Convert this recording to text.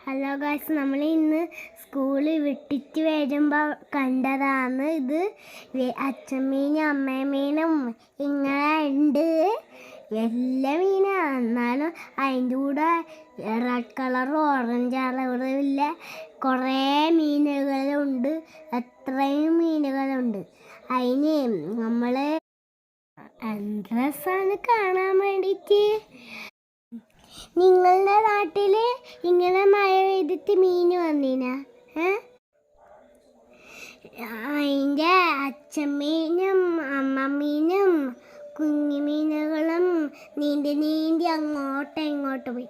Hello guys, നമ്മൾ ഇന്ന് സ്കൂളിൽ വിട്ടിട്ട് വരുമ്പോൾ കണ്ടതാണ് ഇത്. അച്ഛമ്മീനും അമ്മമ്മീനും ഇങ്ങനെ ഉണ്ട്. എല്ലാ മീനാണ്, എന്നാലും അതിൻ്റെ കൂടെ റെഡ് കളറും ഓറഞ്ച് കളറുമില്ല കുറേ മീനുകളുണ്ട്. അത്രയും മീനുകളുണ്ട്. അതിന് നമ്മൾ രസമാണ് കാണാൻ വേണ്ടിയിട്ട്. നിങ്ങളുടെ നാട്ടിൽ ഇങ്ങനെ മഴ പെയ്തിട്ട് മീൻ വന്നിന? അതിൻ്റെ അച്ഛമ്മീനും അമ്മമ്മീനും കുഞ്ഞു മീനുകളും നീന്തി അങ്ങോട്ടും ഇങ്ങോട്ട് പോയി.